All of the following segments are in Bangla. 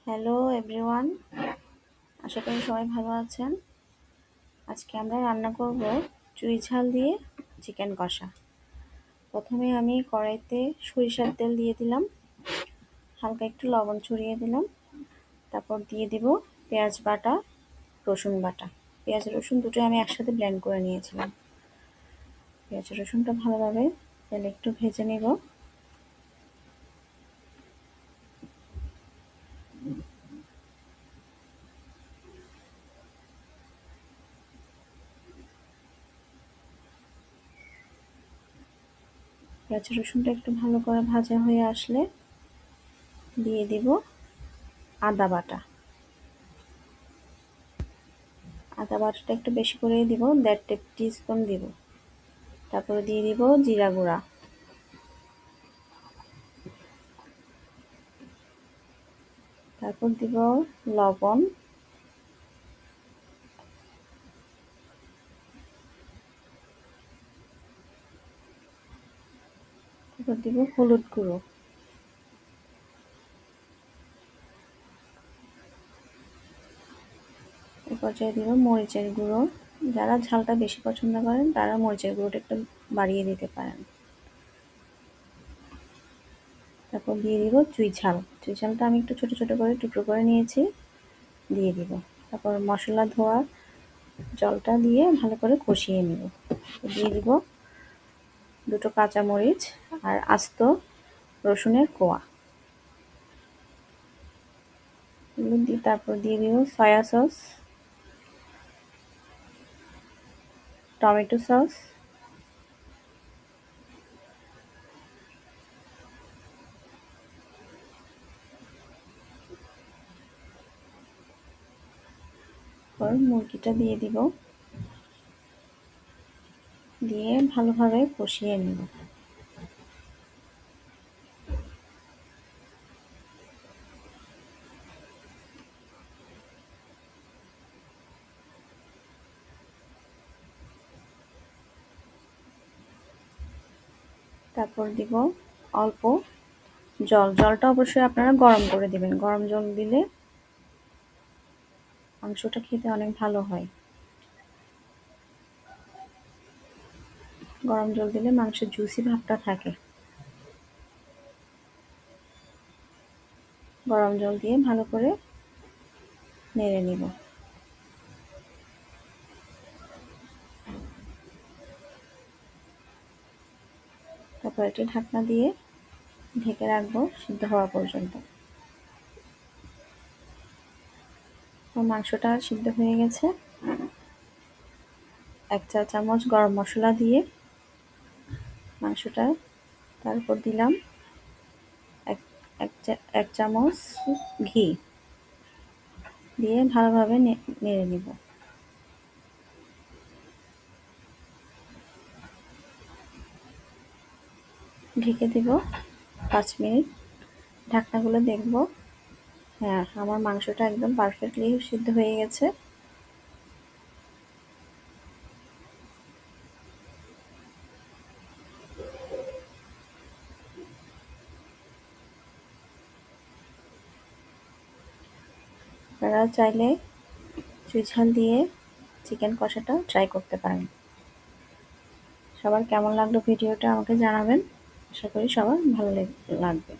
হ্যালো এভরিওয়ান, আশা করি সবাই ভালো আছেন। আজকে আমরা রান্না করব চুই ঝাল দিয়ে চিকেন কষা। প্রথমে আমি কড়াইতে সরিষার তেল দিয়ে দিলাম, হালকা একটু লবণ ছড়িয়ে দিলাম, তারপর দিয়ে দিব পেঁয়াজ বাটা, রসুন বাটা। পেঁয়াজ রসুন দুটোই আমি একসাথে ব্লেন্ড করে নিয়েছিলাম। পেঁয়াজ রসুনটা ভালোভাবে তেলে একটু ভেজে নেব। পেঁয়াজ রসুনটা একটু ভালো করে ভাজা হয়ে আসলে দিয়ে দিব আদা বাটা। আদা বাটাটা একটু বেশি করেই দিব, 1.5 টিস্পুন দিব। তারপরে দিয়ে দিব জিরা গুঁড়া, তারপর দিব লবণ, তারপর দিব হলুদ গুঁড়ো, এ পর্যায়ে দিব মরিচের গুঁড়ো। যারা ঝালটা বেশি পছন্দ করেন তারা মরিচের গুঁড়োটা একটু বাড়িয়ে দিতে পারেন। তারপর দিয়ে দিব চুই ঝাল। চুই ঝালটা আমি একটু ছোট ছোট করে টুকরো করে নিয়েছি, দিয়ে দিব। তারপর মশলা ধোয়া জলটা দিয়ে ভালো করে কষিয়ে নেব। দিয়ে দিব দুটো কাঁচামরিচ আর আস্ত রসুনের কোয়া। তারপর দিয়ে দিব সয়া সস, টমেটো সস, মুরগিটা দিয়ে দিব, দিয়ে ভালোভাবে কষিয়ে নেব। তারপর দিব অল্প জল। জলটা অবশ্যই আপনারা গরম করে দিবেন। গরম জল দিলে মাংসটা খেতে অনেক ভালো হয়। গরম জল দিলে মাংসের জুসি ভাবটা থাকে। গরম জল দিয়ে ভালো করে নেড়ে নিব। তারপর এটি ঢাকনা দিয়ে ঢেকে রাখবো সিদ্ধ হওয়া পর্যন্ত। মাংসটা সিদ্ধ হয়ে গেছে। 1 চা চামচ গরম মশলা দিয়ে মাংসটা, তারপর দিলাম এক চামচ ঘি দিয়ে ভালোভাবে নেড়ে নিব। ঢেকে দিব 5 মিনিট। ঢাকনাগুলো দেখব, হ্যাঁ আমার মাংসটা একদম পারফেক্টলি সিদ্ধ হয়ে গেছে। আপনারা চাইলে চুই ঝাল দিয়ে চিকেন কষাটা ট্রাই করতে পারেন। সবার কেমন লাগলো ভিডিওটা আমাকে জানাবেন। আশা করি সবার ভালো লাগবে।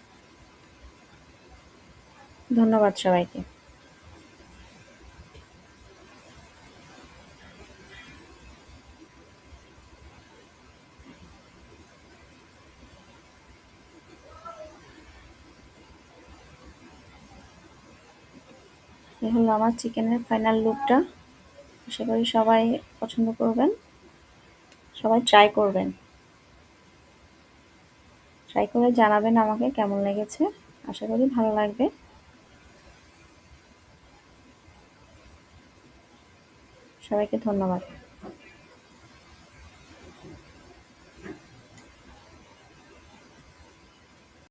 ধন্যবাদ সবাইকে। এই হলো আমার চিকেনের ফাইনাল লুকটা। আশা করি সবাই পছন্দ করবেন, সবাই ট্রাই করবেন। ট্রাই করে জানাবেন আমাকে কেমন লেগেছে। আশা করি ভালো লাগবে। সবাইকে ধন্যবাদ।